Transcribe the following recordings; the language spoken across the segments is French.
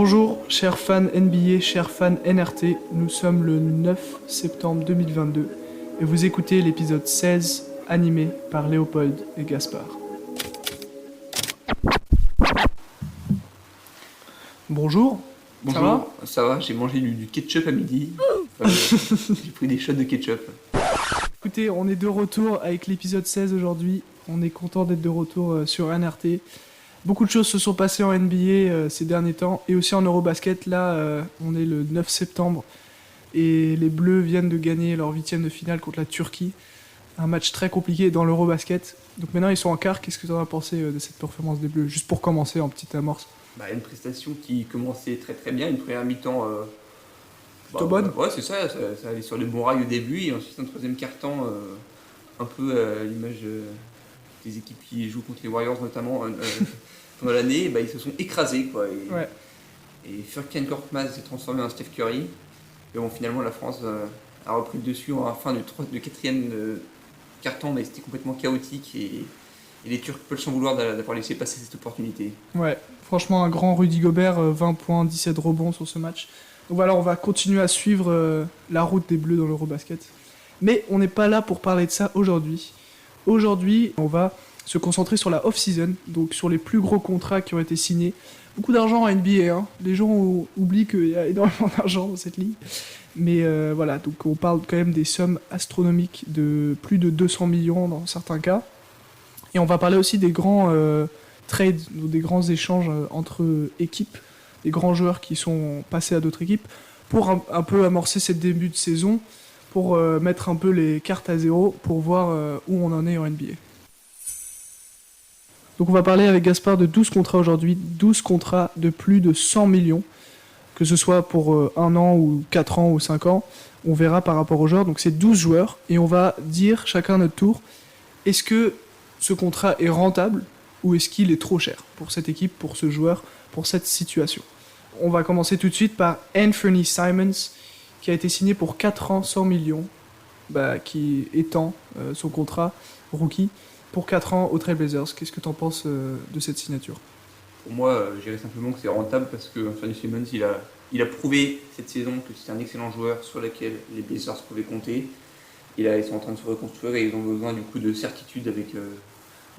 Bonjour, chers fans NBA, chers fans NRT, nous sommes le 9 septembre 2022 et vous écoutez l'épisode 16 animé par Léopold et Gaspard. Bonjour, ça va ? Ça va, j'ai mangé du ketchup à midi. J'ai pris des shots de ketchup. Écoutez, on est de retour avec l'épisode 16 aujourd'hui, on est content d'être de retour sur NRT. Beaucoup de choses se sont passées en NBA ces derniers temps et aussi en Eurobasket. Là, on est le 9 septembre et les Bleus viennent de gagner leur 8e de finale contre la Turquie. Un match très compliqué dans l'Eurobasket. Donc maintenant, ils sont en quart. Qu'est-ce que tu en as pensé de cette performance des Bleus ? Juste pour commencer en petite amorce. Une prestation qui commençait très très bien. Une première mi-temps plutôt bonne. Ouais, c'est ça allait sur les bons rails au début. Et ensuite, un troisième quart-temps, un peu à l'image des équipes qui jouent contre les Warriors notamment. Pendant l'année, ils se sont écrasés, quoi. Et Furkan Korkmaz s'est transformé en Steph Curry. Et bon, finalement, la France a repris le dessus en fin de quatrième quart-temps, mais c'était complètement chaotique. Et les Turcs peuvent s'en vouloir d'avoir laissé passer cette opportunité. Ouais, franchement, un grand Rudy Gobert, 20 points, 17 rebonds sur ce match. Donc voilà, on va continuer à suivre la route des Bleus dans l'Eurobasket. Mais on n'est pas là pour parler de ça aujourd'hui. Aujourd'hui, on va se concentrer sur la off-season, donc sur les plus gros contrats qui ont été signés. Beaucoup d'argent en NBA, hein. Les gens oublient qu'il y a énormément d'argent dans cette ligue. Mais voilà, donc on parle quand même des sommes astronomiques de plus de 200 millions dans certains cas. Et on va parler aussi des grands trades, des grands échanges entre équipes, des grands joueurs qui sont passés à d'autres équipes, pour un peu amorcer cette début de saison, pour mettre un peu les cartes à zéro, pour voir où on en est en NBA. Donc on va parler avec Gaspard de 12 contrats aujourd'hui, 12 contrats de plus de 100 millions, que ce soit pour 1 an ou 4 ans ou 5 ans, on verra par rapport aux joueurs. Donc c'est 12 joueurs, et on va dire chacun à notre tour, est-ce que ce contrat est rentable ou est-ce qu'il est trop cher pour cette équipe, pour ce joueur, pour cette situation ? On va commencer tout de suite par Anthony Simons, qui a été signé pour 4 ans, 100 millions, qui étend son contrat rookie pour 4 ans aux Trailblazers. Qu'est-ce que tu en penses de cette signature ? Pour moi, je dirais simplement que c'est rentable parce que Anthony Simons, il a prouvé cette saison que c'est un excellent joueur sur lequel les Blazers pouvaient compter. Et là, ils sont en train de se reconstruire et ils ont besoin du coup de certitude avec...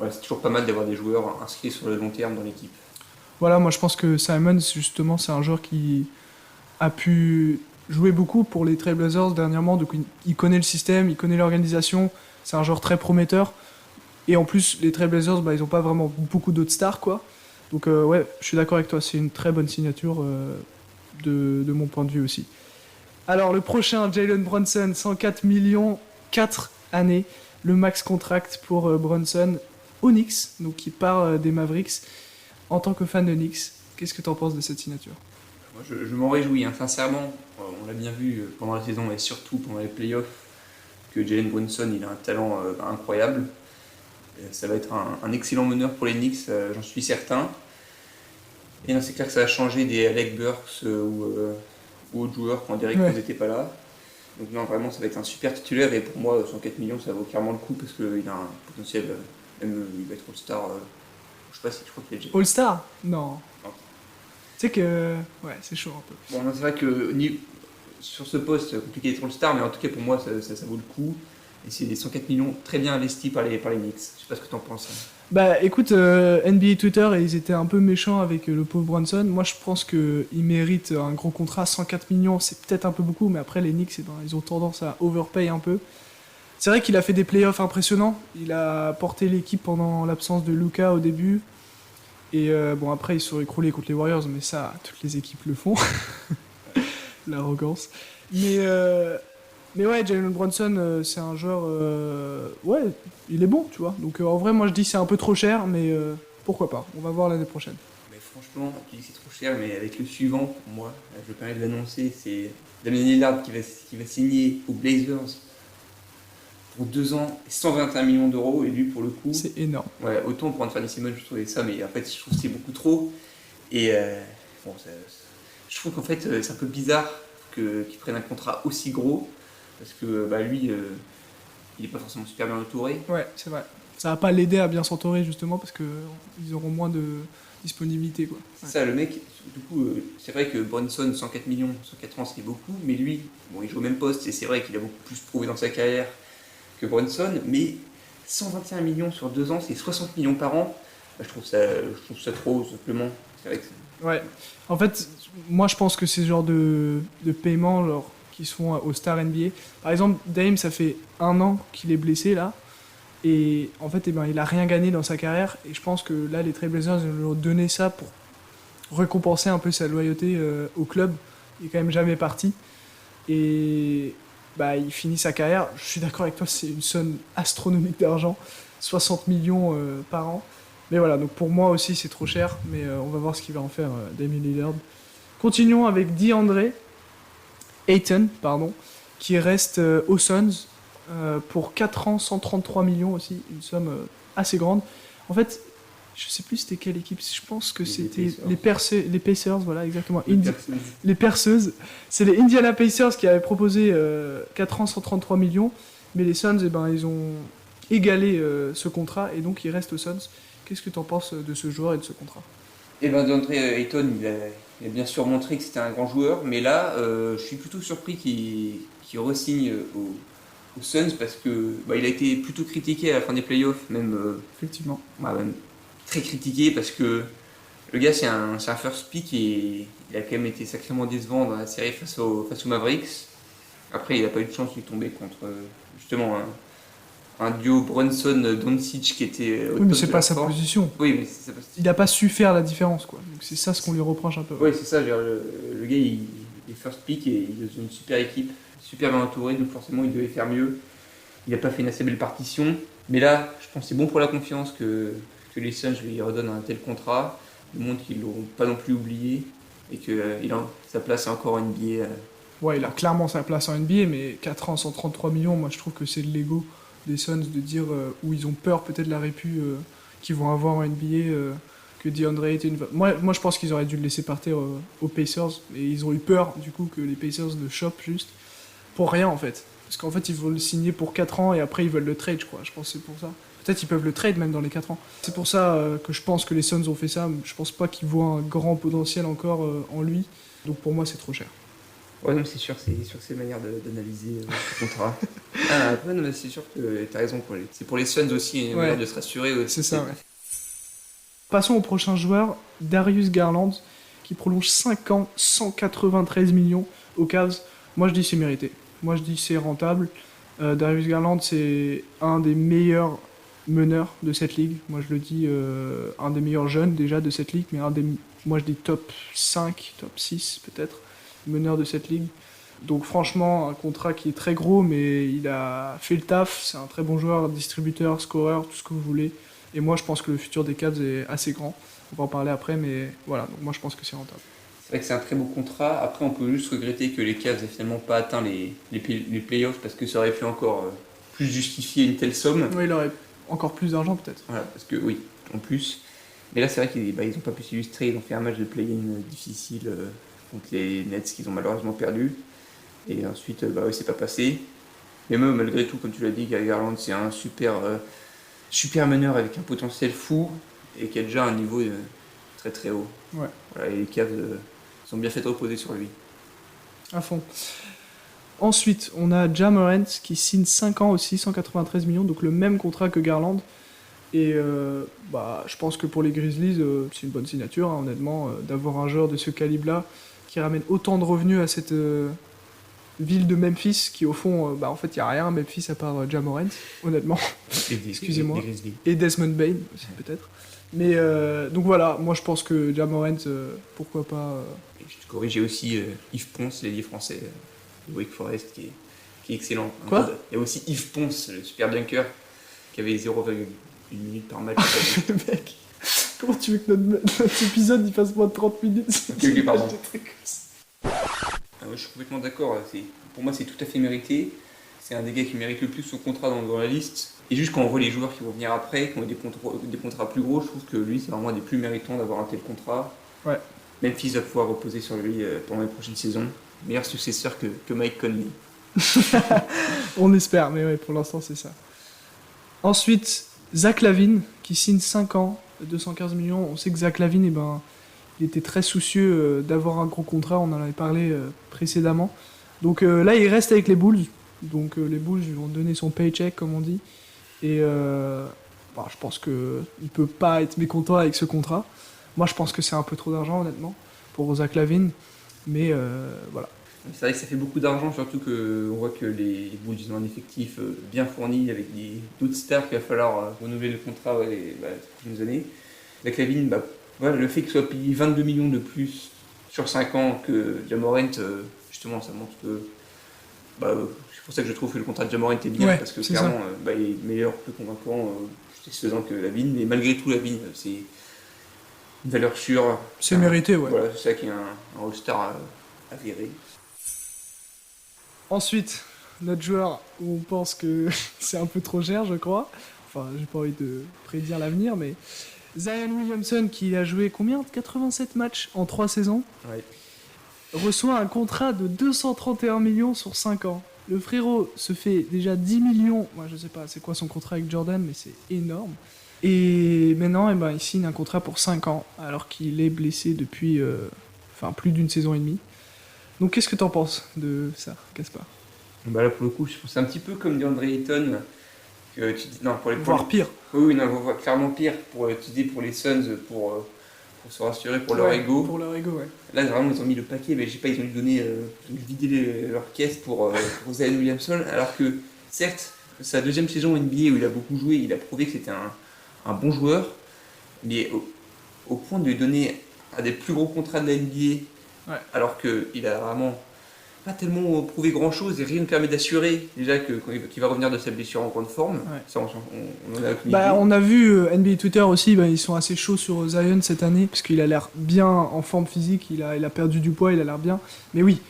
c'est toujours pas mal d'avoir des joueurs inscrits sur le long terme dans l'équipe. Voilà, moi je pense que Simons, justement, c'est un joueur qui a pu jouer beaucoup pour les Trailblazers dernièrement. Donc il connaît le système, il connaît l'organisation. C'est un joueur très prometteur. Et en plus, les Trailblazers, ils n'ont pas vraiment beaucoup d'autres stars, quoi. Donc ouais, je suis d'accord avec toi, c'est une très bonne signature de mon point de vue aussi. Alors le prochain, Jalen Brunson, 104 millions, 4 années. Le max contract pour Brunson au Knicks, donc qui part des Mavericks. En tant que fan de Knicks, qu'est-ce que tu en penses de cette signature ? Moi, je m'en réjouis, sincèrement. On l'a bien vu pendant la saison et surtout pendant les playoffs que Jalen Brunson, il a un talent incroyable. Ça va être un excellent meneur pour les Knicks, j'en suis certain. Et c'est clair que ça va changer des Alec Burks ou autres joueurs quand Derrick Rose n'était pas là. Donc non, vraiment, ça va être un super titulaire et pour moi, 104 millions, ça vaut clairement le coup parce qu'il a un potentiel, même il va être All-Star. Je sais pas si je crois qu'il est déjà... All-Star ? Non. Tu sais que... Ouais, c'est chaud un peu. Bon, c'est vrai que sur ce poste, c'est compliqué d'être All-Star, mais en tout cas pour moi, ça vaut le coup. Et c'est des 104 millions très bien investis par les Knicks. Je sais pas ce que t'en penses. Écoute, NBA Twitter, ils étaient un peu méchants avec le pauvre Brunson. Moi, je pense qu'il mérite un gros contrat. 104 millions, c'est peut-être un peu beaucoup, mais après, les Knicks, ils ont tendance à overpay un peu. C'est vrai qu'il a fait des playoffs impressionnants. Il a porté l'équipe pendant l'absence de Luka au début. Et après, ils se sont écroulés contre les Warriors, mais ça, toutes les équipes le font. L'arrogance. Mais ouais, Jalen Brunson, c'est un joueur... il est bon, tu vois. Donc en vrai, moi je dis c'est un peu trop cher, mais pourquoi pas. On va voir l'année prochaine. Mais franchement, tu dis que c'est trop cher, mais avec le suivant, pour moi, je me permets de l'annoncer, c'est Damian Lillard qui va signer aux Blazers pour 2 ans et 121 millions d'euros. Et lui, pour le coup... C'est énorme. Ouais, autant pour Anthony Simons, je trouvais ça, mais en fait, je trouve que c'est beaucoup trop. Et je trouve qu'en fait, c'est un peu bizarre qu'il prenne un contrat aussi gros. Parce que lui, il n'est pas forcément super bien entouré. Ouais, c'est vrai. ça va pas l'aider à bien s'entourer justement parce qu'ils auront moins de disponibilité, quoi. C'est ça, le mec, du coup, c'est vrai que Brunson, 104 millions sur 4 ans, c'est beaucoup, mais lui, bon, il joue au même poste, et c'est vrai qu'il a beaucoup plus prouvé dans sa carrière que Brunson, mais 121 millions sur 2 ans, c'est 60 millions par an. Bah, je trouve ça trop, simplement. C'est vrai que Ouais. En fait, moi je pense que c'est ce genre de paiements genre, qui se font aux stars NBA. Par exemple, Dame, ça fait 1 an qu'il est blessé là. Et en fait, il a rien gagné dans sa carrière. Et je pense que là, les Trailblazers ils lui ont donné ça pour récompenser un peu sa loyauté au club. Il est quand même jamais parti. Et bah, il finit sa carrière. Je suis d'accord avec toi, c'est une somme astronomique d'argent. 60 millions par an. Mais voilà, donc pour moi aussi c'est trop cher, mais on va voir ce qu'il va en faire Damian Lillard. Continuons avec DeAndre Ayton, qui reste aux Suns pour 4 ans, 133 millions aussi, une somme assez grande. En fait, je sais plus c'était quelle équipe, je pense que c'était les Pacers, voilà exactement. Les perceuses. C'est les Indiana Pacers qui avaient proposé 4 ans, 133 millions, mais les Suns, ils ont égalé ce contrat et donc il reste aux Suns. Qu'est-ce que tu en penses de ce joueur et de ce contrat? Et ben DeAndre Ayton, il a bien sûr montré que c'était un grand joueur, mais là, je suis plutôt surpris qu'il re-signe aux Suns parce que bah, il a été plutôt critiqué à la fin des playoffs, même, Effectivement. même très critiqué parce que le gars c'est un first pick et il a quand même été sacrément décevant dans la série face aux Mavericks. Après, il n'a pas eu de chance de tomber contre justement un duo Brunson-Doncic qui était au Oui, mais top c'est de pas leur sa forme. position. Oui, mais c'est ça. Il n'a pas su faire la différence, quoi. Donc c'est ça ce qu'on lui reproche un peu. Oui, c'est ça. Je veux dire, le gars, il est first pick et il est dans une super équipe, super bien entouré, donc forcément, il devait faire mieux. Il n'a pas fait une assez belle partition. Mais là, je pense que c'est bon pour la confiance que les Suns lui redonnent un tel contrat. Il montre qu'ils ne l'auront pas non plus oublié et que sa place est encore en NBA. Ouais, il a clairement sa place en NBA, mais 4 ans, 133 millions, moi je trouve que c'est de l'ego des Suns de dire où ils ont peur peut-être de la répu qu'ils vont avoir en NBA, que DeAndre Ayton. Moi je pense qu'ils auraient dû le laisser partir aux Pacers, et ils ont eu peur du coup que les Pacers le chopent juste pour rien en fait. Parce qu'en fait ils vont le signer pour 4 ans et après ils veulent le trade, je crois. Je pense que c'est pour ça. Peut-être ils peuvent le trade même dans les 4 ans. C'est pour ça que je pense que les Suns ont fait ça. Je pense pas qu'ils voient un grand potentiel encore en lui. Donc pour moi c'est trop cher. Ouais, non, c'est sûr que c'est une manière d'analyser ce contrat. Ah, ouais, non, mais c'est sûr que t'as raison. C'est pour les Suns aussi une manière de se rassurer. C'est ça, ouais. Passons au prochain joueur, Darius Garland, qui prolonge 5 ans, 193 millions aux Cavs. Moi je dis c'est mérité. Moi je dis c'est rentable. Darius Garland, c'est un des meilleurs meneurs de cette ligue. Moi je le dis, un des meilleurs jeunes déjà de cette ligue, mais moi je dis top 5, top 6 peut-être, meneur de cette ligue. Donc franchement, un contrat qui est très gros, mais il a fait le taf. C'est un très bon joueur, distributeur, scoreur, tout ce que vous voulez. Et moi, je pense que le futur des Cavs est assez grand. On va en parler après, mais voilà. Donc moi, je pense que c'est rentable. C'est vrai que c'est un très beau contrat. Après, on peut juste regretter que les Cavs n'aient finalement pas atteint les playoffs parce que ça aurait pu encore plus justifier une telle somme. Oui, il aurait encore plus d'argent peut-être. Voilà, parce que oui, en plus. Mais là, c'est vrai qu'ils n'ont pas pu s'illustrer. Ils ont fait un match de play-in difficile contre les Nets qu'ils ont malheureusement perdu. Et ensuite, c'est pas passé. Mais même malgré tout, comme tu l'as dit, Garland, c'est un super meneur avec un potentiel fou et qui a déjà un niveau très très haut. Ouais. Voilà, et les Cavs sont bien fait reposer sur lui. À fond. Ensuite, on a Ja Morant qui signe 5 ans aussi, 193 millions, donc le même contrat que Garland. Et je pense que pour les Grizzlies, c'est une bonne signature, hein, honnêtement, d'avoir un joueur de ce calibre-là qui ramène autant de revenus à cette ville de Memphis, qui au fond, en fait, il n'y a rien à Memphis à part Ja Morant, honnêtement. Excusez-moi. Et Desmond Bane aussi, peut-être. Mais donc voilà, moi je pense que Ja Morant, pourquoi pas. Et je te corrige, j'ai aussi Yves Ponce, l'ailier français de Wake Forest, qui est excellent. Quoi ? Il y a aussi Yves Ponce, le super dunker, qui avait 0,1 minute par match. Mec, comment tu veux que notre épisode il fasse moins de 30 minutes? Ok, pardon. Je suis complètement d'accord. Pour moi, c'est tout à fait mérité. C'est un des gars qui mérite le plus son contrat dans la liste. Et juste quand on voit les joueurs qui vont venir après, qui ont des contrats plus gros, je trouve que lui, c'est vraiment un des plus méritants d'avoir un tel contrat. Ouais. Memphis va pouvoir reposer sur lui pendant les prochaines saisons. Meilleur successeur que Mike Conley. On espère, mais ouais, pour l'instant, c'est ça. Ensuite, Zach LaVine, qui signe 5 ans, 215 millions. On sait que Zach LaVine, il était très soucieux d'avoir un gros contrat, on en avait parlé précédemment. Donc là, il reste avec les Bulls. Donc les Bulls ils vont donner son paycheck, comme on dit. Et je pense qu'il ne peut pas être mécontent avec ce contrat. Moi, je pense que c'est un peu trop d'argent, honnêtement, pour Zach LaVine. Mais voilà. C'est vrai que ça fait beaucoup d'argent, surtout qu'on voit que les Bulls ont un effectif bien fourni avec d'autres stars qu'il va falloir renouveler le contrat les prochaines années. Zach LaVine, voilà, le fait qu'il soit payé 22 millions de plus sur 5 ans que Ja Morant, justement, ça montre que. C'est pour ça que je trouve que le contrat de Ja Morant est bien, parce que clairement, il est meilleur, plus convaincant, plus satisfaisant que LaVine. Mais malgré tout, LaVine, c'est une valeur sûre. C'est mérité, ouais. Voilà, c'est ça qui est un All-Star avéré. Ensuite, notre joueur où on pense que c'est un peu trop cher, je crois. Enfin, j'ai pas envie de prédire l'avenir, mais Zion Williamson, qui a joué combien ? 87 matchs en 3 saisons, reçoit un contrat de 231 millions sur 5 ans. Le frérot se fait déjà 10 millions. Moi, je sais pas c'est quoi son contrat avec Jordan, mais c'est énorme. Et maintenant, il signe un contrat pour 5 ans, alors qu'il est blessé depuis plus d'une saison et demie. Donc, qu'est-ce que t'en penses de ça, Gaspard ? Là, pour le coup, je trouve c'est un petit peu comme DeAndre Ayton. Voire pire. Oui, clairement pire. Pour les Suns, pour se rassurer, pour leur ego. Pour leur ego, ouais. Là, vraiment, ils ont mis le paquet, mais ils ont vidé leur caisse pour Zion Williamson. Alors que, certes, sa deuxième saison NBA où il a beaucoup joué, il a prouvé que c'était un bon joueur. Mais au point de lui donner un des plus gros contrats de la NBA, alors qu'il a vraiment pas tellement prouvé grand chose et rien ne permet d'assurer déjà qu'il va revenir de sa blessure en grande forme. Ça, on en a aucune idée. On a vu NBA Twitter aussi, ils sont assez chauds sur Zion cette année parce qu'il a l'air bien en forme physique, il a perdu du poids, il a l'air bien. Mais oui,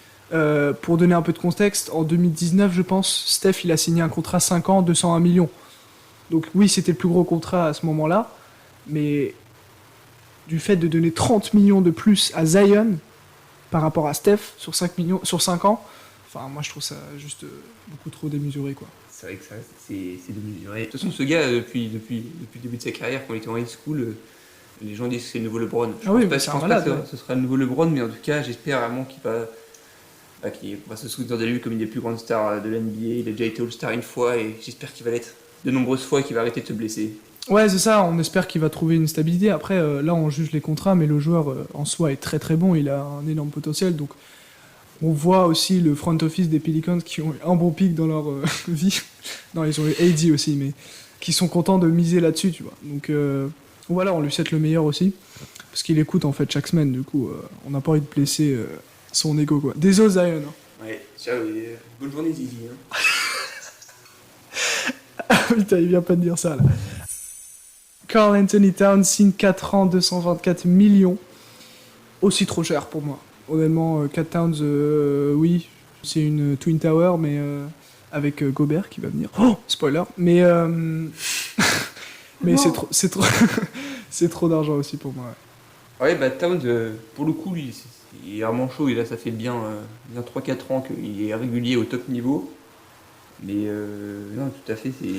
pour donner un peu de contexte, en 2019 je pense, Steph il a signé un contrat 5 ans, 201 millions. Donc oui, c'était le plus gros contrat à ce moment-là, mais du fait de donner 30 millions de plus à Zion par rapport à Steph sur 5 ans, moi je trouve ça juste beaucoup trop démesuré, quoi. C'est vrai que c'est démesuré. De toute façon, ce gars, depuis le début de sa carrière, quand il était en high school, les gens disent que c'est le nouveau LeBron. Je pense pas que ce sera le nouveau LeBron, mais en tout cas, j'espère vraiment qu'il va se souvenir de lui comme une des plus grandes stars de l'NBA. Il a déjà été All-Star une fois et j'espère qu'il va l'être de nombreuses fois et qu'il va arrêter de se blesser. Ouais, c'est ça, on espère qu'il va trouver une stabilité. Après, là, on juge les contrats, mais le joueur en soi est très très bon, il a un énorme potentiel. Donc, on voit aussi le front office des Pelicans qui ont eu un bon pic dans leur vie. Non, ils ont eu AD aussi, mais qui sont contents de miser là-dessus, tu vois. Donc, voilà, on lui souhaite le meilleur aussi, parce qu'il écoute en fait chaque semaine, du coup, on n'a pas envie de blesser son ego, quoi. Désolé, Zion. Ouais, ciao, bonne journée, Zizi. Putain, il vient pas de dire ça, là. Karl Anthony Towns signe 4 ans, 224 millions. Aussi trop cher pour moi. Honnêtement, 4 Towns, oui, c'est une Twin Tower, mais avec Gobert qui va venir. Oh, spoiler. Mais c'est trop c'est trop d'argent aussi pour moi. Ouais, Towns, pour le coup, lui, il est vraiment chaud. Et là, ça fait bien 3-4 ans qu'il est régulier au top niveau. Mais non, tout à fait, c'est...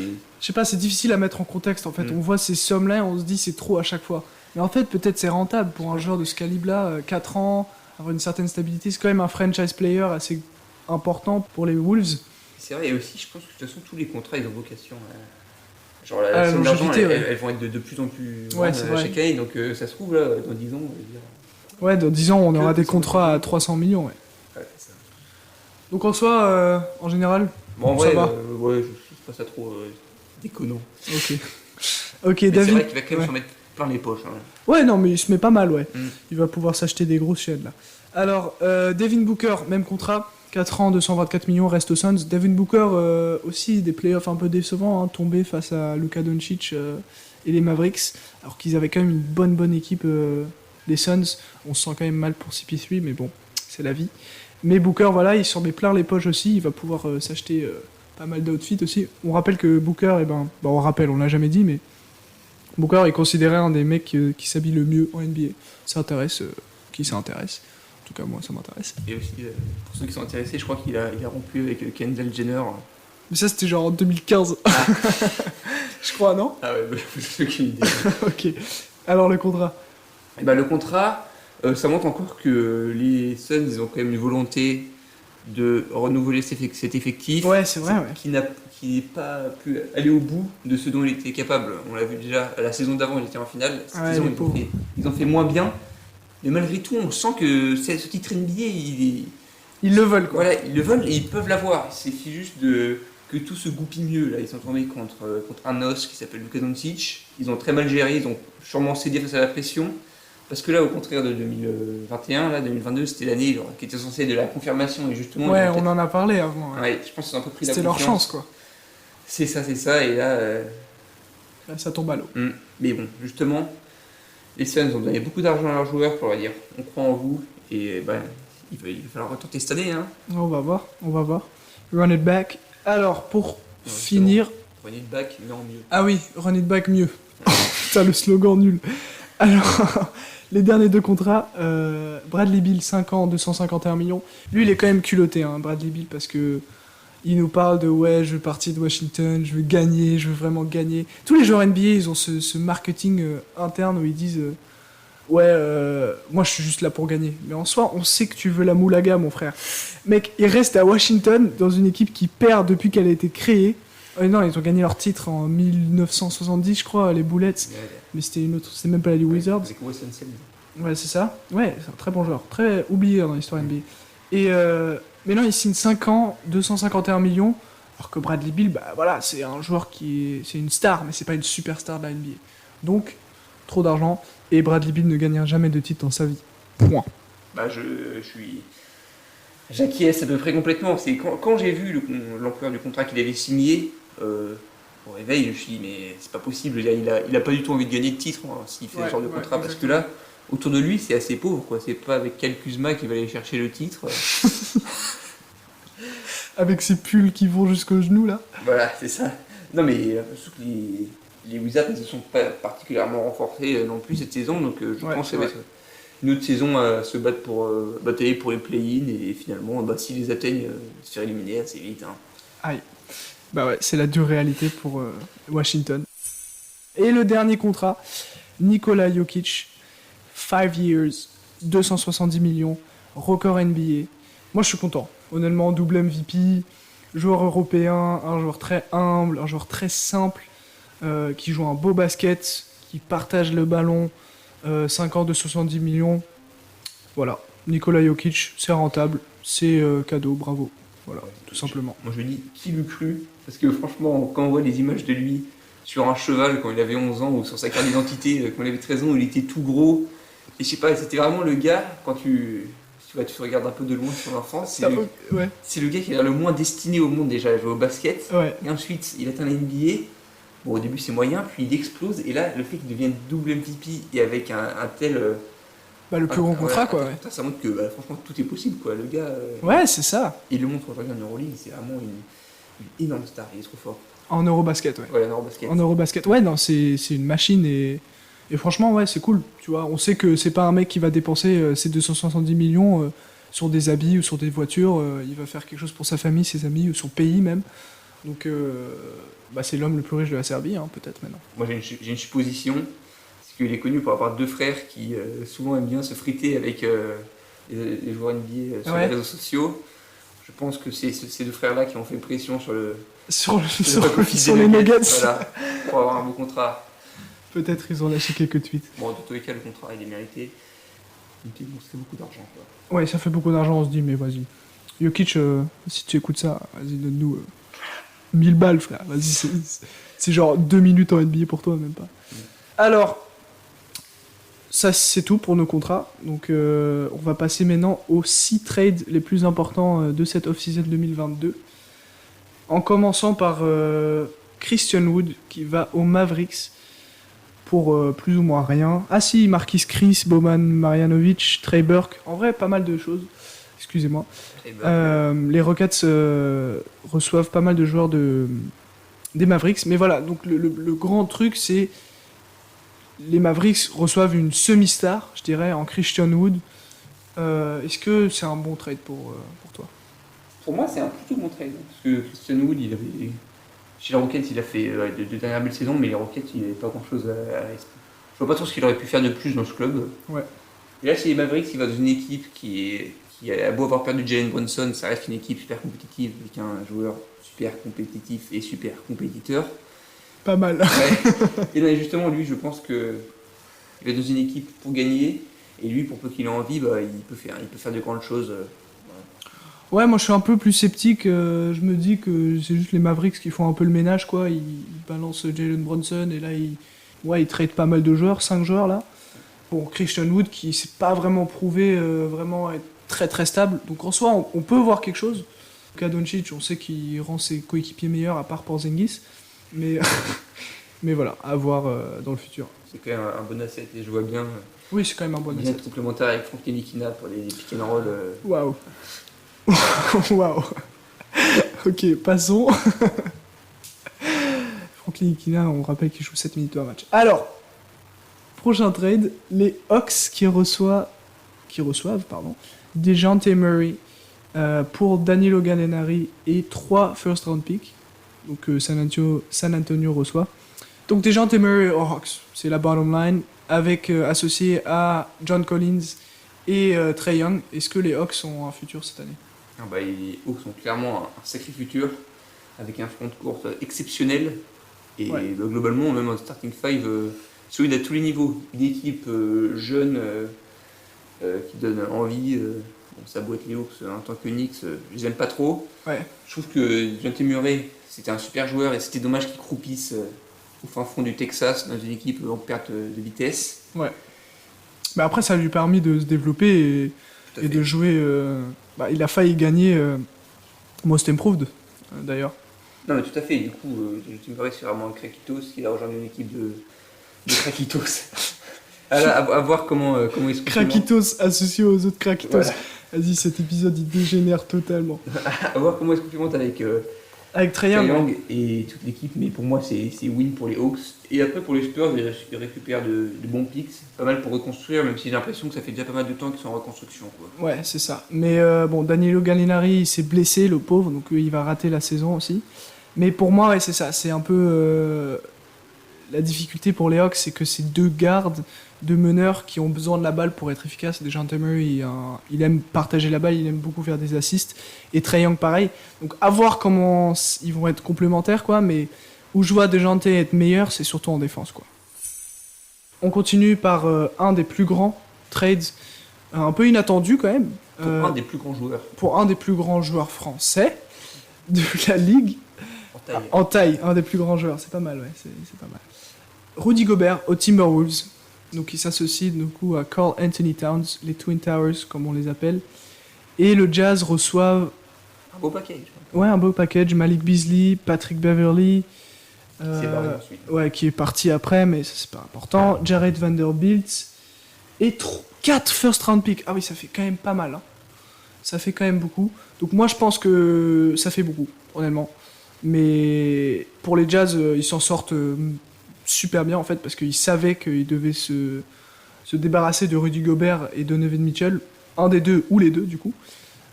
Je sais pas, c'est difficile à mettre en contexte en fait. On voit ces sommes-là et on se dit c'est trop à chaque fois. Mais en fait, peut-être c'est rentable pour un joueur de ce calibre-là, 4 ans, avoir une certaine stabilité. C'est quand même un franchise player assez important pour les Wolves. C'est vrai, et aussi, je pense que de toute façon, tous les contrats, ils ont vocation à... Genre, la somme d'argent, elles vont être de plus en plus grandes chaque année. Donc, ça se trouve, là, dans 10 ans, on va dire... Ouais, dans 10 ans, on aura des contrats à 300 millions, ouais. C'est ça. Donc, en soi, en général, bon, en ça vrai, va. je trouve pas ça trop déconnant. Ok, mais David... c'est vrai qu'il va quand même s'en mettre plein les poches. Hein. Ouais, non, mais il se met pas mal, ouais. Il va pouvoir s'acheter des grosses chaînes, là. Alors, Devin Booker, même contrat, 4 ans, 224 millions, reste aux Suns. Devin Booker, aussi des playoffs un peu décevants, tombé face à Luka Doncic et les Mavericks, alors qu'ils avaient quand même une bonne équipe, les Suns. On se sent quand même mal pour CP3, mais bon, c'est la vie. Mais Booker, voilà, il s'en met plein les poches aussi, il va pouvoir s'acheter pas mal d'outfits aussi. On rappelle que Booker, on l'a jamais dit, mais Booker est considéré un des mecs qui s'habille le mieux en NBA. Ça intéresse qui s'intéresse. En tout cas, moi, ça m'intéresse. Et aussi, pour ceux qui sont intéressés, je crois qu'il a rompu avec Kendall Jenner Mais ça, c'était genre en 2015. Je crois, non? Ah ouais, j'ai aucune idée. Ok. Alors, le contrat. Et le contrat, ça montre encore que les Suns, ils ont quand même une volonté de renouveler cet effectif. Ouais, c'est vrai, ouais. Qui n'a pas pu aller au bout de ce dont il était capable. On l'a vu déjà, la saison d'avant, il était en finale. Cette Ouais, saison, les ils ont fait moins bien. Mais malgré tout, on sent que ce titre NBA, Ils le veulent, quoi. voilà, ils le veulent et ils peuvent l'avoir. Il suffit juste que tout se goupille mieux. Là, ils sont tombés contre un os qui s'appelle Luka Doncic. Ils ont très mal géré, ils ont sûrement cédé face à la pression. Parce que là, au contraire de 2021, là, 2022, c'était l'année qui était censée être de la confirmation. Et justement, Ouais, on en a parlé avant. Ouais, je pense qu'ils ont un peu pris la C'était leur confiance. chance, quoi. C'est ça. Et là, Là, ça tombe à l'eau. Mais bon, justement, les Suns ont donné beaucoup d'argent à leurs joueurs pour leur dire on croit en vous. Et il va falloir retenter cette année. Hein. On va voir. Run it back. Alors, pour finir... Run it back, mais en mieux. Ah oui, run it back mieux. Putain, le slogan nul. Alors, les derniers deux contrats, Bradley Beal, 5 ans, 251 millions. Lui, il est quand même culotté, hein, Bradley Beal, parce que il nous parle de ouais, je veux partir de Washington, je veux gagner, je veux vraiment gagner. Tous les joueurs NBA, ils ont ce marketing interne où ils disent ouais, moi je suis juste là pour gagner. Mais en soi, on sait que tu veux la moulaga, mon frère. Mec, il reste à Washington dans une équipe qui perd depuis qu'elle a été créée. Non, ils ont gagné leur titre en 1970, je crois, les Bullets. Ouais. Mais c'était une autre, c'était même pas les Wizards. Avec Wes Unseld. Ouais, c'est ça. Ouais, c'est un très bon joueur. Très oublié dans l'histoire NBA. Et mais non, il signe 5 ans, 251 millions. Alors que Bradley Beal, bah voilà, c'est un joueur c'est une star, mais c'est pas une superstar de la NBA. Donc, trop d'argent. Et Bradley Beal ne gagnera jamais de titre dans sa vie. Point. J'acquiesce à peu près complètement. C'est quand j'ai vu l'ampleur du contrat qu'il avait signé, au réveil, je me suis dit, mais c'est pas possible. Il a pas du tout envie de gagner de titre s'il fait ce genre de contrat. Parce que là, autour de lui, c'est assez pauvre. Quoi. C'est pas avec Kyle Kuzma qui va aller chercher le titre. Avec ses pulls qui vont jusqu'aux genoux, là. Voilà, c'est ça. Non, mais surtout que les Wizards ne se sont pas particulièrement renforcés non plus cette saison. Donc je pense que ça va être une autre saison à se battre pour batailler pour les play-in. Et finalement, s'ils les atteignent, se faire éliminer assez vite. Hein. Aïe. Bah ouais, c'est la dure réalité pour Washington. Et le dernier contrat, Nikola Jokic, 5 years, 270 millions, record NBA. Moi je suis content, honnêtement, double MVP, joueur européen, un joueur très humble, un joueur très simple, qui joue un beau basket, qui partage le ballon, 5 ans de 70 millions. Voilà, Nikola Jokic, c'est rentable, c'est cadeau, bravo. Voilà, tout simplement. Moi je me dis, qui l'eût cru? Parce que franchement, quand on voit les images de lui sur un cheval quand il avait 11 ans ou sur sa carte d'identité quand il avait 13 ans où il était tout gros, et je sais pas, c'était vraiment le gars, quand tu regardes un peu de loin sur l'enfance, c'est le gars qui a le moins destiné au monde déjà à jouer au basket. Ouais. Et ensuite, il atteint la NBA. Bon, au début c'est moyen, puis il explose, et là, le fait qu'il devienne double MVP et avec un tel... le plus gros contrat, quoi. Ouais. Ça montre que franchement tout est possible, quoi. Le gars... ouais, c'est ça. Il le montre aujourd'hui en Euroleague, c'est vraiment une énorme star, il est trop fort. En Eurobasket, ouais. Ouais, en Eurobasket. En Eurobasket, ouais, non, c'est une machine et franchement, ouais, c'est cool. Tu vois, on sait que c'est pas un mec qui va dépenser ses 270 millions sur des habits ou sur des voitures. Il va faire quelque chose pour sa famille, ses amis ou son pays même. Donc, c'est l'homme le plus riche de la Serbie, hein, peut-être maintenant. Moi, j'ai une supposition. C'est qu'il est connu pour avoir deux frères qui souvent aiment bien se friter avec les joueurs NBA sur les réseaux sociaux. Je pense que c'est ces deux frères-là qui ont fait pression sur les Nuggets. Voilà, pour avoir un beau contrat. Peut-être ils ont lâché quelques tweets. Bon, dans tous les cas, le contrat, il est mérité. C'est beaucoup d'argent, quoi. Ouais, ça fait beaucoup d'argent, on se dit, mais vas-y. Jokic, si tu écoutes ça, vas-y, donne-nous 1000 balles, frère. Vas-y, c'est genre 2 minutes en NBA pour toi, même pas. Alors, ça, c'est tout pour nos contrats. Donc, on va passer maintenant aux 6 trades les plus importants de cette off-season 2022. En commençant par Christian Wood, qui va aux Mavericks pour plus ou moins rien. Ah si, Marquis Chris, Boban Marjanovic, Trey Burke. En vrai, pas mal de choses. Excusez-moi. Les Rockets reçoivent pas mal de joueurs des Mavericks. Mais voilà, donc le grand truc, c'est les Mavericks reçoivent une semi-star, je dirais, en Christian Wood. Est-ce que c'est un bon trade pour toi? Pour moi, c'est un plutôt bon trade. Parce que Christian Wood, il avait. Chez les Rockets, il a fait deux dernières belles saisons, mais les Rockets, il n'avait pas grand-chose à l'esprit. Je vois pas trop ce qu'il aurait pu faire de plus dans ce club. Ouais. Et là, chez les Mavericks, il va dans une équipe qui a beau avoir perdu Jalen Brunson, ça reste une équipe super compétitive, avec un joueur super compétitif et super compétiteur. Pas mal. Ouais. Et là, justement, lui, je pense que il va dans une équipe pour gagner, et lui, pour peu qu'il ait envie, bah, il peut faire de grandes choses. Ouais, moi je suis un peu plus sceptique. Je me dis que c'est juste les Mavericks qui font un peu le ménage, quoi. Ils balancent Jalen Brunson et là ils traitent pas mal de joueurs, 5 joueurs là. Pour Christian Wood qui s'est pas vraiment prouvé vraiment être très très stable. Donc en soi, on peut voir quelque chose. Luka Doncic, on sait qu'il rend ses coéquipiers meilleurs à part Porzingis. Mais, mais voilà, à voir dans le futur. C'est quand même un bon asset, et je vois bien. Oui, c'est quand même un bon Bien asset. complémentaire avec Frank Ntilikina pour les pick and roll. Waouh. Waouh. Ok, passons. Franklin Ntilikina, on rappelle qu'il joue 7 minutes par match. Alors, prochain trade, les Hawks qui reçoivent DeJounte Murray pour Danilo Gallinari et 3 first round picks. Donc San Antonio reçoit. Donc DeJounte Murray aux Hawks, c'est la bottom line, avec associé à John Collins et Trae Young. Est-ce que les Hawks ont un futur cette année? Les Hawks ont clairement un sacré futur, avec un front de courte exceptionnel. Et Ouais. globalement, même en starting five, solide à tous les niveaux. Une équipe jeune qui donne envie. Bon, ça a beau être les Hawks en tant que Knicks, je les aime pas trop. Ouais. Je trouve que DeJounte Murray, c'était un super joueur et c'était dommage qu'il croupisse au fin fond du Texas dans une équipe en perte de vitesse. Ouais. Mais après, ça lui a permis de se développer Tout à et fait. de jouer. Il a failli gagner Most Improved, d'ailleurs. Non, mais tout à fait. Du coup, DeJounte Murray, c'est vraiment un Krakitos. Il a rejoint une équipe de Krakitos. À voir comment il se complémente. Krakitos associé aux autres Krakitos. Voilà. Vas-y, cet épisode il dégénère totalement. À voir comment il se complémente avec Avec Trae Trae Young. Young et toute l'équipe. Mais pour moi, c'est win pour les Hawks. Et après, pour les Spurs, ils récupèrent de bons picks. Pas mal pour reconstruire, même si j'ai l'impression que ça fait déjà pas mal de temps qu'ils sont en reconstruction, quoi. Ouais, c'est ça. Mais bon, Danilo Gallinari, il s'est blessé, le pauvre, donc il va rater la saison aussi. Mais pour moi, ouais, c'est ça. C'est un peu la difficulté pour les Hawks, c'est que ces deux gardes, deux meneurs qui ont besoin de la balle pour être efficaces. Déjà, Murray, il aime partager la balle, il aime beaucoup faire des assists. Et Trae Young, pareil. Donc, à voir comment ils vont être complémentaires, quoi. Mais où je vois DeJounte être meilleur, c'est surtout en défense, quoi. On continue par un des plus grands trades, un peu inattendu quand même. Pour un des plus grands joueurs Pour un des plus grands joueurs français de la ligue. en taille. En taille, un des plus grands joueurs, c'est pas mal, ouais, c'est pas mal. Rudy Gobert aux Timberwolves, donc il s'associe du coup à Karl Anthony Towns, les Twin Towers comme on les appelle, et le Jazz reçoivent Un beau package. un beau package, Malik Beasley, Patrick Beverley, C'est barré ensuite. ouais, qui est parti après, mais ça c'est pas important, Jared Vanderbilt, et 4 first round picks. Ah oui, ça fait quand même pas mal, hein. Ça fait quand même beaucoup. Donc moi je pense que ça fait beaucoup, honnêtement. Mais pour les Jazz, ils s'en sortent super bien en fait, parce qu'ils savaient qu'ils devaient se débarrasser de Rudy Gobert et de Donovan Mitchell, un des deux ou les deux du coup.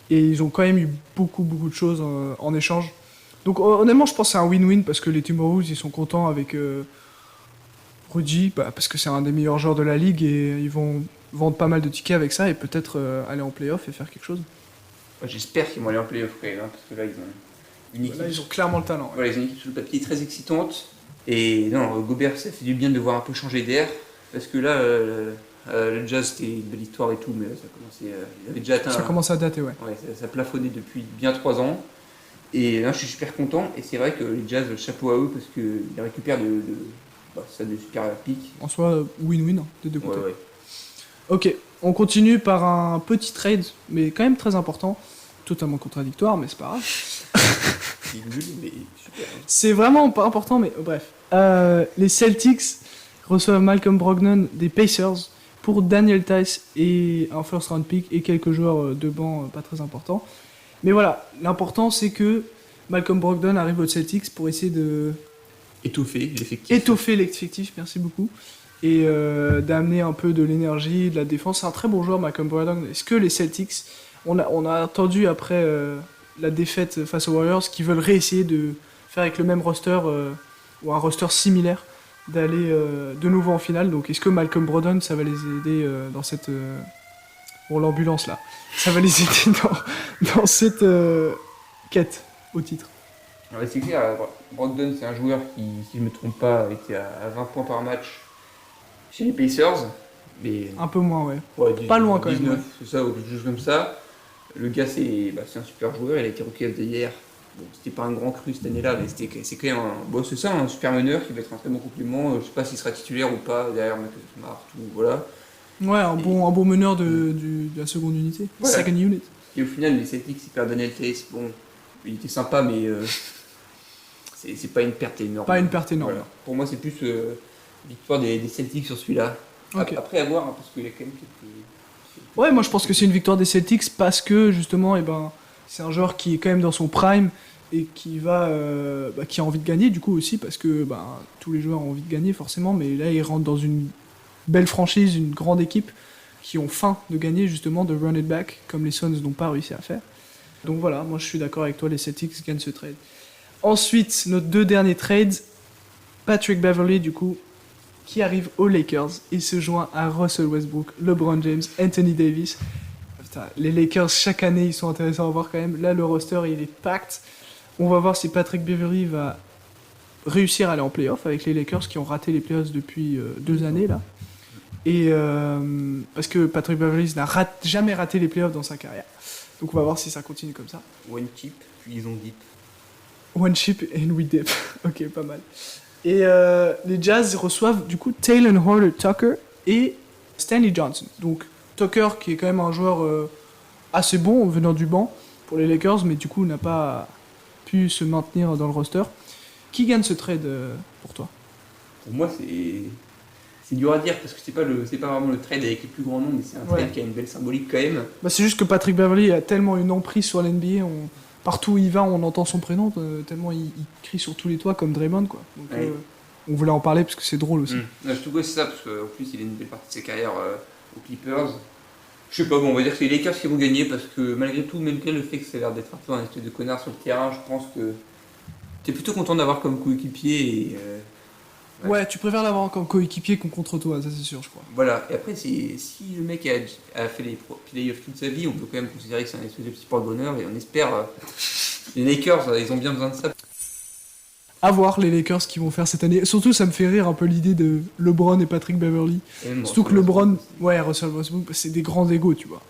Et ils ont quand même eu beaucoup de choses en échange. Donc honnêtement, je pense que c'est un win-win, parce que les Timberwolves ils sont contents avec Rudy, parce que c'est un des meilleurs joueurs de la ligue et ils vont vendre pas mal de tickets avec ça et peut-être aller en playoff et faire quelque chose. Ouais, j'espère qu'ils vont aller en playoff quand même, hein, parce que là, ils ont une équipe. Là, ils ont clairement le talent. Ouais. Voilà, ils ont une équipe sur le papier très excitante. Et non, Gobert, ça fait du bien de voir un peu changer d'air. Parce que là, le Jazz, c'était une belle histoire et tout, mais là, ça commençait. Il avait déjà atteint. Ça commence à dater, ouais. Ouais, ça plafonnait depuis bien 3 ans. Et là, je suis super content. Et c'est vrai que les Jazz, chapeau à eux, parce qu'ils récupèrent de super pics. En soi, win-win hein, des deux Ouais, côtés. ouais. Ok, on continue par un petit trade, mais quand même très important. Totalement contradictoire, mais c'est pas grave. Il est nul, mais super. C'est vraiment pas important, mais bref. Les Celtics reçoivent Malcolm Brogdon des Pacers pour Daniel Tice et un first round pick et quelques joueurs de banc pas très importants. Mais voilà, l'important c'est que Malcolm Brogdon arrive aux Celtics pour essayer de Étoffé, l'effectif. étoffer l'effectif, merci beaucoup, et d'amener un peu de l'énergie, de la défense. C'est un très bon joueur, Malcolm Brogdon. Est-ce que les Celtics, on a entendu après la défaite face aux Warriors, qui veulent réessayer de faire avec le même roster ou un roster similaire, d'aller de nouveau en finale. Donc est-ce que Malcolm Brogdon, ça va les aider dans cette... Bon, l'ambulance là, ça va les aider dans cette quête au titre. Ouais, c'est clair, Brogdon c'est un joueur qui, si je ne me trompe pas, était à 20 points par match chez les Pacers. Mais Un peu moins, ouais. ouais, Pas loin quand 19, même. Ouais. c'est ça, ou quelque chose comme ça. Le gars c'est un super joueur, il a été rookie of the year. Bon, c'était pas un grand cru cette année-là, mais c'est quand même c'est ça, un super meneur qui va être un très bon complément. Je sais pas s'il sera titulaire ou pas derrière Marcus Smart ou voilà. Ouais, un bon meneur de la seconde unité. Voilà. Second unit. Et au final, les Celtics, ils perdent Daniel Theis. Bon, il était sympa, mais c'est pas une perte énorme. Pas une perte énorme. Voilà. Pour moi, c'est plus victoire des Celtics sur celui-là. Ok. Après, à voir, hein, parce qu'il y a quand même quelques... Ouais, moi je pense que c'est une victoire des Celtics parce que justement, c'est un joueur qui est quand même dans son prime et qui qui a envie de gagner du coup aussi parce que tous les joueurs ont envie de gagner forcément, mais là il rentre dans une belle franchise, une grande équipe qui ont faim de gagner justement, de run it back comme les Suns n'ont pas réussi à faire. Donc voilà, moi je suis d'accord avec toi, les Celtics gagnent ce trade. Ensuite, nos deux derniers trades, Patrick Beverley du coup, qui arrive aux Lakers et se joint à Russell Westbrook, LeBron James, Anthony Davis. Putain, les Lakers, chaque année, ils sont intéressants à voir quand même. Là, le roster, il est packed. On va voir si Patrick Beverley va réussir à aller en playoff avec les Lakers qui ont raté les playoffs depuis 2 années, là. Et parce que Patrick Beverley n'a jamais raté les playoffs dans sa carrière. Donc on va voir si ça continue comme ça. One chip, puis ils ont dip. One chip and we dip. Ok, pas mal. Et les Jazz reçoivent du coup Taylor Horton Tucker et Stanley Johnson. Donc Tucker qui est quand même un joueur assez bon venant du banc pour les Lakers, mais du coup n'a pas pu se maintenir dans le roster. Qui gagne ce trade pour toi? Pour moi, c'est dur à dire parce que c'est pas vraiment le trade avec les plus grands noms, mais c'est un trade qui a une belle symbolique quand même. C'est juste que Patrick Beverley a tellement une emprise sur l'NBA, partout où il va, on entend son prénom, tellement il crie sur tous les toits comme Draymond, quoi. Donc, on voulait en parler parce que c'est drôle aussi. Je trouve que c'est ça, parce qu'en plus il a une belle partie de sa carrière aux Clippers. Je sais pas, bon, on va dire que c'est les Lakers qui vont gagner parce que malgré tout, même le fait que ça a l'air d'être un peu un espèce de connard sur le terrain, je pense que t'es plutôt content d'avoir comme coéquipier et... Ouais, tu préfères l'avoir comme coéquipier qu'on contre toi, ça c'est sûr, je crois. Voilà, et après, si le mec a fait les playoffs toute sa vie, on peut quand même considérer que c'est un espèce de petit porte-bonheur et on espère. Les Lakers, ils ont bien besoin de ça. À voir les Lakers qui vont faire cette année. Surtout, ça me fait rire un peu l'idée de LeBron et Patrick Beverley. Surtout que LeBron, Russell Westbrook, c'est des grands égos, tu vois.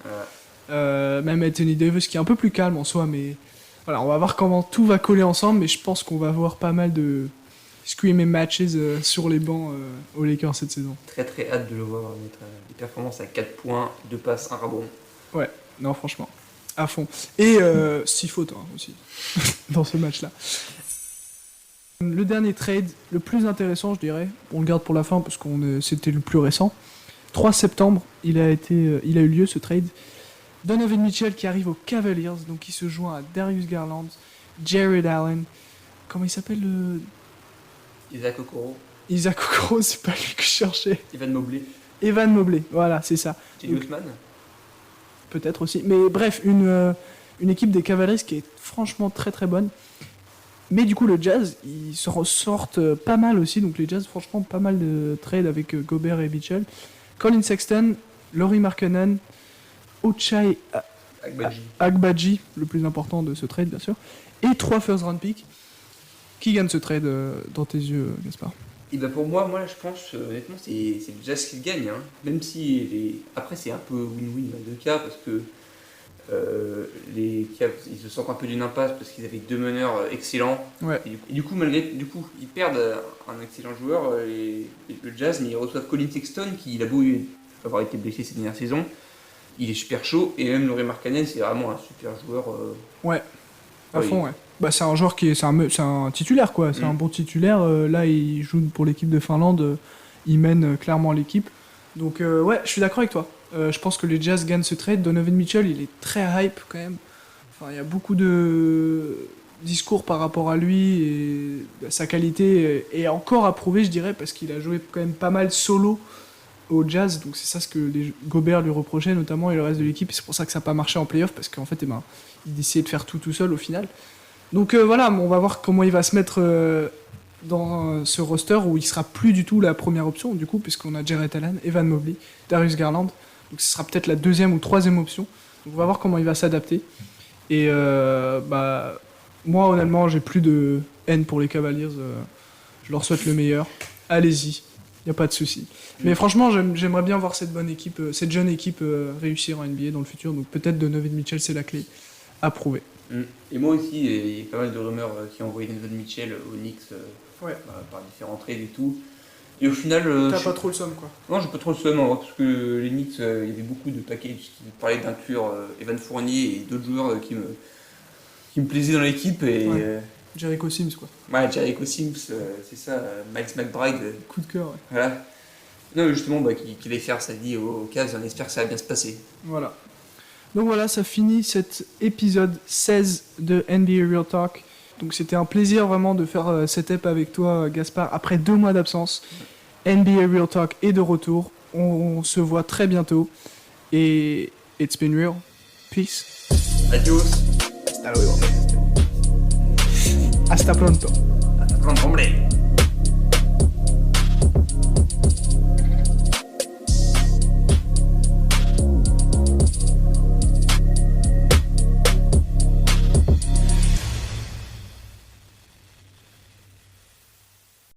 Même Anthony Davis qui est un peu plus calme en soi, mais voilà, on va voir comment tout va coller ensemble, mais je pense qu'on va avoir pas mal de screaming matches sur les bancs aux Lakers cette saison. Très très hâte de le voir mettre des performances à 4 points, 2 passes, 1 rebond. Ouais, non franchement, à fond. Et 6 fautes aussi, dans ce match-là. Le dernier trade, le plus intéressant je dirais, on le garde pour la fin parce que c'était le plus récent. 3 septembre, il a eu lieu ce trade. Donovan Mitchell qui arrive aux Cavaliers, donc il se joint à Darius Garland, Jared Allen, comment il s'appelle Isaac Okoro. Isaac Okoro, c'est pas lui que je cherchais. Evan Mobley, voilà, c'est ça. Teddy Osman. Peut-être aussi. Mais bref, une équipe des Cavaliers qui est franchement très très bonne. Mais du coup, le Jazz, ils se ressortent pas mal aussi. Donc les Jazz, franchement, pas mal de trades avec Gobert et Mitchell. Colin Sexton, Lauri Markkanen, Ochai Agbaji, le plus important de ce trade, bien sûr. Et 3 first round picks. Qui gagne ce trade dans tes yeux, Gaspard? Et ben pour moi, je pense, honnêtement, c'est le Jazz qui gagne. Hein. Même si, après, c'est un peu win-win dans les deux cas, parce que les Cavs, ils se sortent un peu d'une impasse parce qu'ils avaient 2 meneurs excellents. Ouais. Et du coup, ils perdent un excellent joueur, le Jazz, mais ils reçoivent Colin Sexton, qui il a beau avoir été blessé ces dernières saisons. Il est super chaud, et même Lauri Markkanen, c'est vraiment un super joueur. Ouais, à fond, ouais. C'est un joueur c'est un titulaire, quoi. C'est un bon titulaire. Là, il joue pour l'équipe de Finlande. Il mène clairement l'équipe. Donc, ouais, je suis d'accord avec toi. Je pense que les Jazz gagnent ce trade. Donovan Mitchell, il est très hype quand même. Enfin, il y a beaucoup de discours par rapport à lui et sa qualité est encore à prouver, je dirais, parce qu'il a joué quand même pas mal solo au Jazz, donc c'est ça ce que Gobert lui reprochait notamment et le reste de l'équipe, et c'est pour ça que ça n'a pas marché en playoff, parce qu'en fait il essayait de faire tout seul au final. Donc voilà, on va voir comment il va se mettre dans ce roster où il sera plus du tout la première option, du coup, puisqu'on a Jarrett Allen, Evan Mobley, Darius Garland, donc ce sera peut-être la deuxième ou troisième option. Donc on va voir comment il va s'adapter. Et moi honnêtement j'ai plus de haine pour les Cavaliers, je leur souhaite le meilleur, allez-y, il n'y a pas de souci. Mais franchement j'aimerais bien voir cette jeune équipe réussir en NBA dans le futur, donc peut-être Donovan Mitchell c'est la clé à prouver. Et moi aussi, il y a pas mal de rumeurs qui ont envoyé Donovan Mitchell aux Knicks par différents trades et tout. Et au final. T'as pas trop le somme quoi. Non, j'ai pas trop le somme, hein, parce que les Knicks, il y avait beaucoup de packages qui parlaient d'inclure Evan Fournier et d'autres joueurs qui me plaisaient dans l'équipe. Et, Jericho Sims quoi. Ouais, Jericho Sims, c'est ça, Miles McBride. Coup de cœur, ouais. Voilà. Non, justement, qu'il allait faire sa vie au Cavs, on espère que ça va bien se passer. Voilà. Donc voilà, ça finit cet épisode 16 de NBA Real Talk. Donc c'était un plaisir vraiment de faire cet ep avec toi, Gaspard, après 2 mois d'absence. NBA Real Talk est de retour. On se voit très bientôt. Et it's been real. Peace. Adios. Hasta luego. Hasta pronto. Hasta pronto, hombre.